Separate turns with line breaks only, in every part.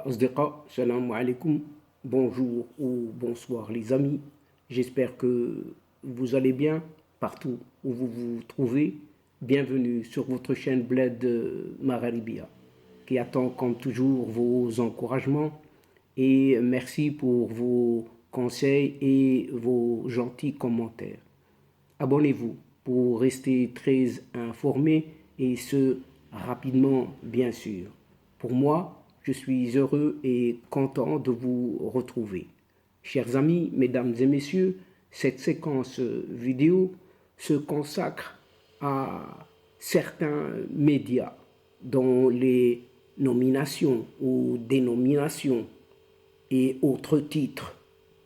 Asdiqa, salam alaikum, bonjour ou bonsoir les amis. J'espère que vous allez bien partout où vous vous trouvez. Bienvenue sur votre chaîne Bled Magharibia qui attend comme toujours vos encouragements et merci pour vos conseils et vos gentils commentaires. Abonnez-vous pour rester très informé et ce rapidement bien sûr. Pour moi, je suis heureux et content de vous retrouver. Chers amis, mesdames et messieurs, cette séquence vidéo se consacre à certains médias dont les nominations ou dénominations et autres titres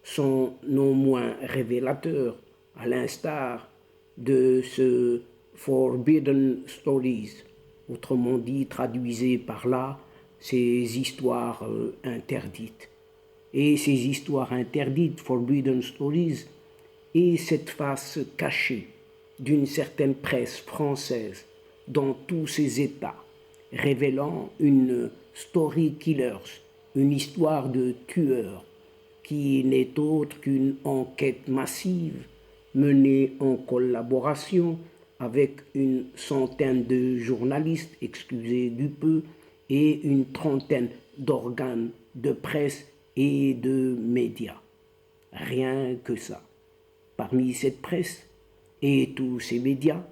sont non moins révélateurs, à l'instar de ce Forbidden Stories, autrement dit, traduisez par là, ces histoires interdites. Et ces histoires interdites, Forbidden Stories, et cette face cachée d'une certaine presse française dans tous ses états, révélant une story killers, une histoire de tueurs, qui n'est autre qu'une enquête massive menée en collaboration avec une centaine de journalistes, excusez du peu, et une trentaine d'organes de presse et de médias. Rien que ça. Parmi cette presse et tous ces médias,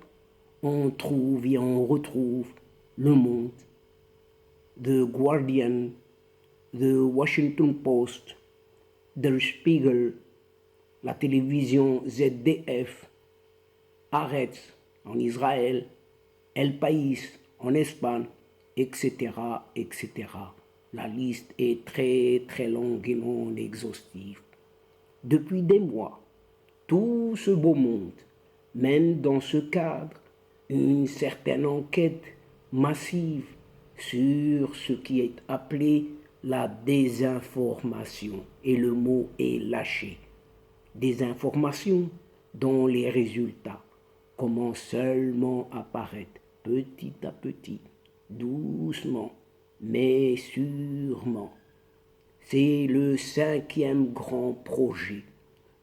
on trouve et on retrouve Le Monde, The Guardian, The Washington Post, Der Spiegel, la télévision ZDF, Haaretz en Israël, El País en Espagne, etc., etc. La liste est très très longue et non exhaustive. Depuis des mois, tout ce beau monde mène dans ce cadre une certaine enquête massive sur ce qui est appelé la désinformation. Et le mot est lâché. Désinformation dont les résultats commencent seulement à apparaître petit à petit, doucement, mais sûrement. C'est le cinquième grand projet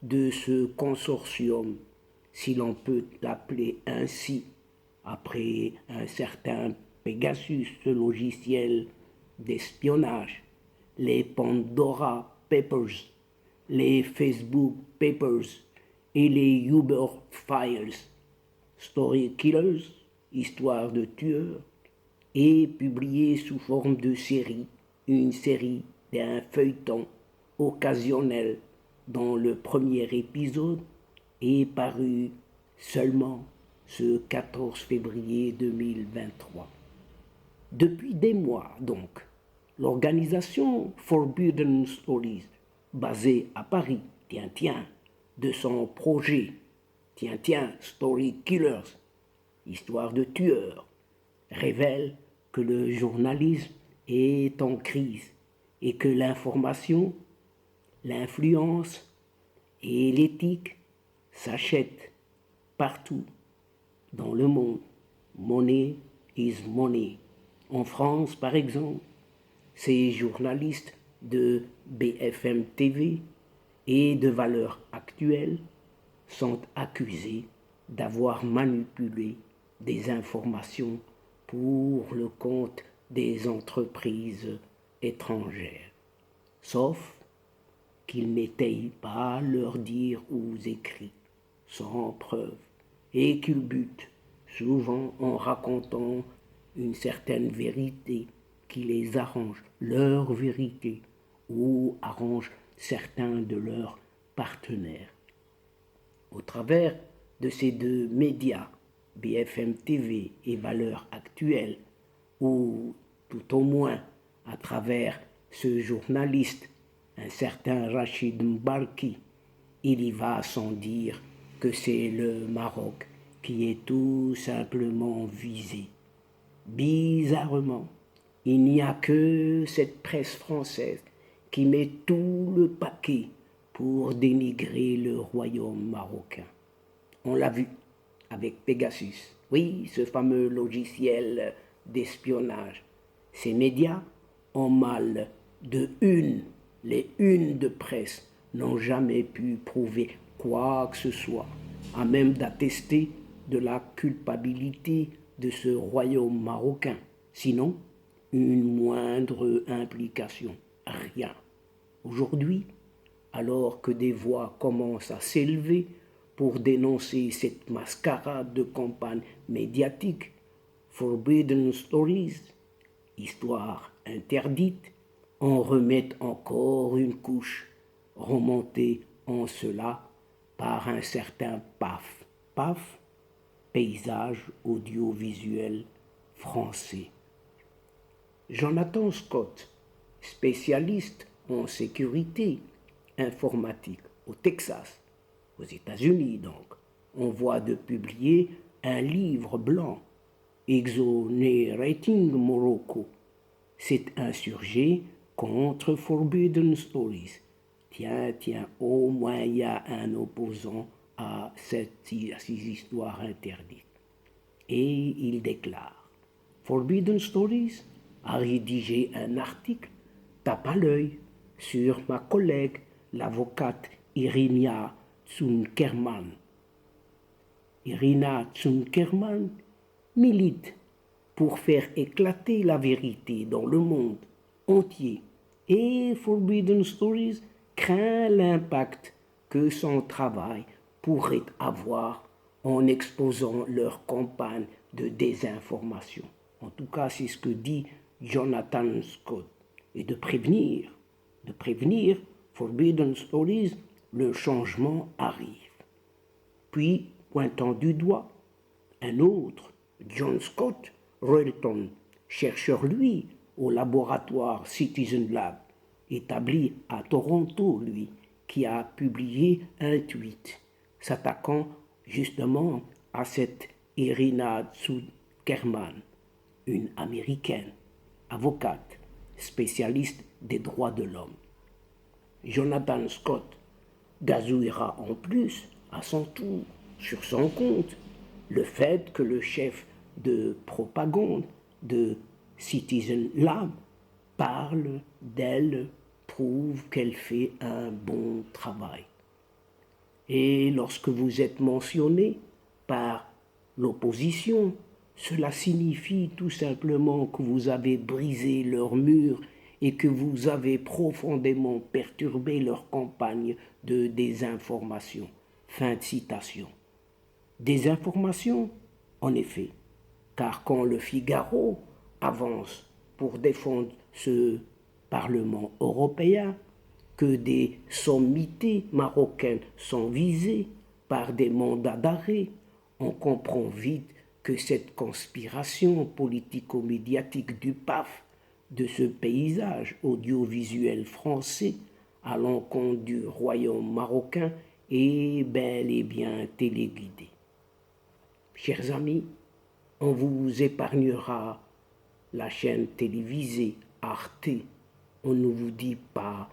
de ce consortium, si l'on peut l'appeler ainsi, après un certain Pegasus, ce logiciel d'espionnage, les Pandora Papers, les Facebook Papers et les Uber Files, Story Killers, histoire de tueurs, et publié sous forme de série, une série d'un feuilleton occasionnel dont le premier épisode est paru seulement ce 14 février 2023. Depuis des mois donc, l'organisation Forbidden Stories, basée à Paris, de son projet, Story Killers, histoire de tueurs, révèle que le journalisme est en crise et que l'information, l'influence et l'éthique s'achètent partout dans le monde. Money is money. En France, par exemple, ces journalistes de BFM TV et de Valeurs Actuelles sont accusés d'avoir manipulé des informations pour le compte des entreprises étrangères. Sauf qu'ils n'étayent pas leurs dires ou écrits sans preuve et qu'ils butent souvent en racontant une certaine vérité qui les arrange, leur vérité, ou arrange certains de leurs partenaires. Au travers de ces deux médias, BFM TV et Valeurs Actuelles, ou tout au moins à travers ce journaliste, un certain Rachid Mbarki, il y va sans dire que c'est le Maroc qui est tout simplement visé. Bizarrement, il n'y a que cette presse française qui met tout le paquet pour dénigrer le royaume marocain. On l'a vu avec Pegasus, oui, ce fameux logiciel d'espionnage. Ces médias ont mal les unes de presse n'ont jamais pu prouver quoi que ce soit, à même d'attester de la culpabilité de ce royaume marocain. Sinon, une moindre implication. Rien. Aujourd'hui, alors que des voix commencent à s'élever pour dénoncer cette mascarade de campagne médiatique, Forbidden Stories, histoire interdite, en remettent encore une couche, remontée en cela par un certain PAF, paysage audiovisuel français. Jonathan Scott, spécialiste en sécurité informatique au Texas, aux États-Unis donc, on voit de publier un livre blanc, Exonerating Morocco, s'est insurgé contre Forbidden Stories. Tiens, au moins il y a un opposant à ces histoires interdites. Et il déclare, Forbidden Stories a rédigé un article tape à l'œil sur ma collègue, l'avocate Irina Tsunkerman. Irina Tsunkerman milite pour faire éclater la vérité dans le monde entier et Forbidden Stories craint l'impact que son travail pourrait avoir en exposant leur campagne de désinformation. En tout cas, c'est ce que dit Jonathan Scott. Et de prévenir Forbidden Stories, le changement arrive. Puis, pointant du doigt, un autre, John Scott Royalton, chercheur lui au laboratoire Citizen Lab, établi à Toronto, lui, qui a publié un tweet s'attaquant justement à cette Irina Tsunkerman, une Américaine, avocate, spécialiste des droits de l'homme. Jonathan Scott gazouillera en plus, à son tour, sur son compte, le fait que le chef de propagande de Citizen Lab parle d'elle, prouve qu'elle fait un bon travail. Et lorsque vous êtes mentionné par l'opposition, cela signifie tout simplement que vous avez brisé leur mur et que vous avez profondément perturbé leur campagne de désinformation. Fin de citation. Désinformation, en effet, car quand le Figaro avance pour défendre ce Parlement européen, que des sommités marocaines sont visées par des mandats d'arrêt, on comprend vite que cette conspiration politico-médiatique du PAF de ce paysage audiovisuel français à l'encontre du royaume marocain est bel et bien téléguidée. Chers amis, on vous épargnera la chaîne télévisée Arte. On ne vous dit pas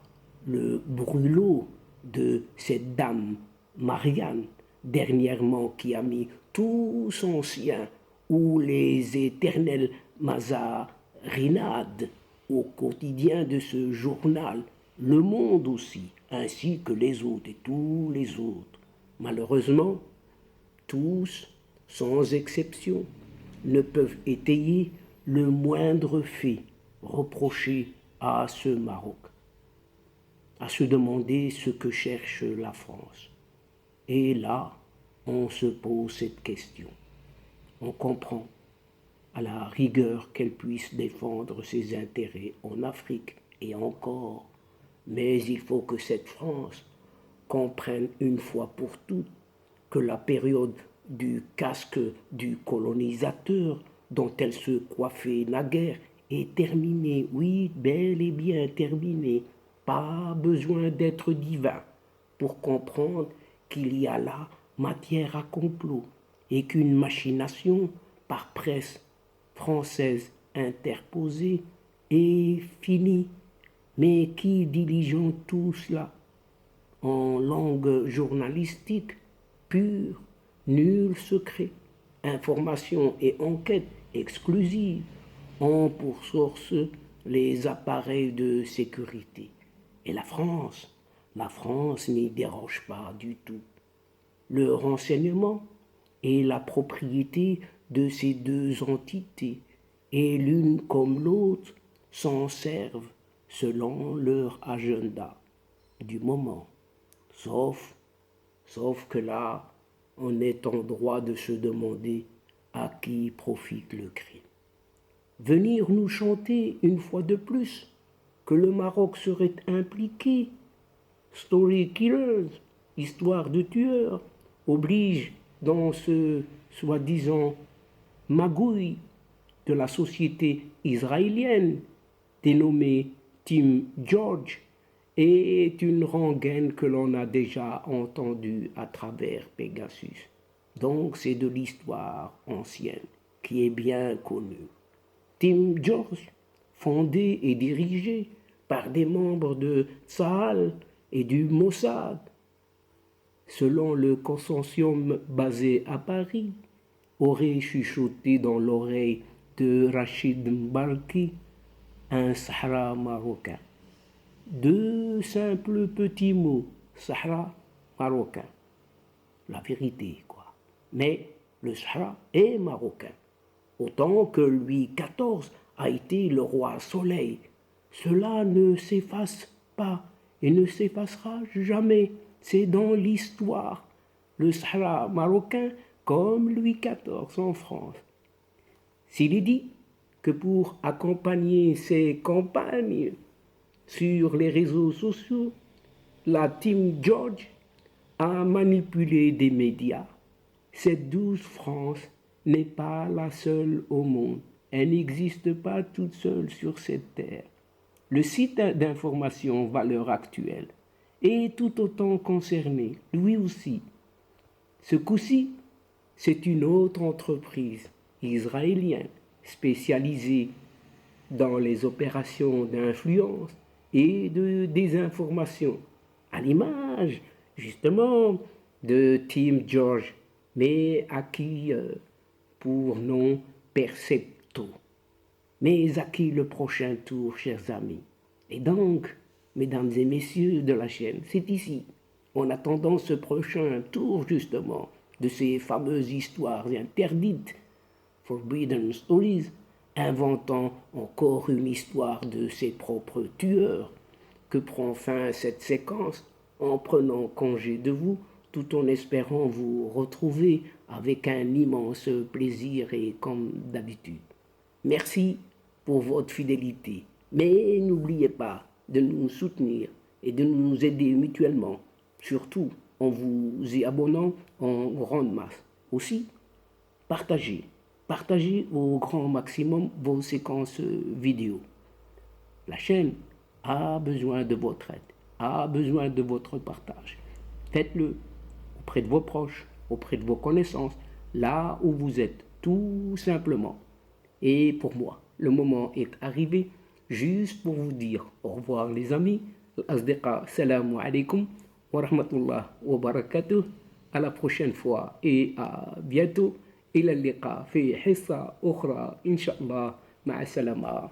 le brûlot de cette dame Marianne, dernièrement qui a mis tout son sien ou les éternelles mazarinades au quotidien de ce journal, Le Monde aussi, ainsi que les autres et tous les autres. Malheureusement, tous, sans exception, ne peuvent étayer le moindre fait reproché à ce Maroc, à se demander ce que cherche la France. Et là, on se pose cette question. On comprend à la rigueur qu'elle puisse défendre ses intérêts en Afrique et encore, mais il faut que cette France comprenne une fois pour toutes que la période du casque du colonisateur dont elle se coiffait naguère est terminée, oui, bel et bien terminée. Pas besoin d'être divin pour comprendre qu'il y a là matière à complot et qu'une machination par presse française interposée est finie. Mais qui diligente tout cela? En langue journalistique pure, nul secret, information et enquête exclusive ont pour source les appareils de sécurité. Et la France n'y déroge pas du tout. Le renseignement est la propriété de ces deux entités, et l'une comme l'autre s'en servent selon leur agenda du moment. Sauf que là, on est en droit de se demander à qui profite le crime. Venir nous chanter une fois de plus que le Maroc serait impliqué, story killers, histoire de tueurs, oblige dans ce soi-disant magouille de la société israélienne dénommée Team George est une rengaine que l'on a déjà entendue à travers Pegasus. Donc c'est de l'histoire ancienne qui est bien connue. Team George, fondé et dirigé par des membres de Tsahal et du Mossad, selon le consortium basé à Paris, aurait chuchoté dans l'oreille de Rachid Mbarki un Sahara marocain. Deux simples petits mots, Sahara marocain. La vérité, quoi. Mais le Sahara est marocain. Autant que Louis XIV a été le roi soleil. Cela ne s'efface pas et ne s'effacera jamais. C'est dans l'histoire. Le Sahara marocain comme Louis XIV en France. S'il est dit que pour accompagner ses campagnes sur les réseaux sociaux, la Team George a manipulé des médias. Cette douce France n'est pas la seule au monde. Elle n'existe pas toute seule sur cette terre. Le site d'information Valeurs Actuelles est tout autant concerné, lui aussi. Ce coup-ci, c'est une autre entreprise israélienne spécialisée dans les opérations d'influence et de désinformation, à l'image justement de Team George, mais acquis pour nom Percepto. Mais à qui le prochain tour, chers amis? Et donc, mesdames et messieurs de la chaîne, c'est ici, en attendant ce prochain tour justement de ces fameuses histoires interdites, Forbidden Stories, inventant encore une histoire de ses propres tueurs, que prend fin cette séquence en prenant congé de vous, tout en espérant vous retrouver avec un immense plaisir et comme d'habitude. Merci pour votre fidélité, mais n'oubliez pas de nous soutenir et de nous aider mutuellement, surtout en vous y abonnant en grande masse. Aussi, partagez au grand maximum vos séquences vidéo. La chaîne a besoin de votre aide, a besoin de votre partage. Faites-le auprès de vos proches, auprès de vos connaissances, là où vous êtes, tout simplement. Et pour moi, le moment est arrivé juste pour vous dire au revoir les amis. Al-Asdiqa, salamu alaikum wa rahmatullah wa barakatuh. À la prochaine fois et à bientôt. إلى اللقاء في حصة أخرى إن شاء الله مع السلامة.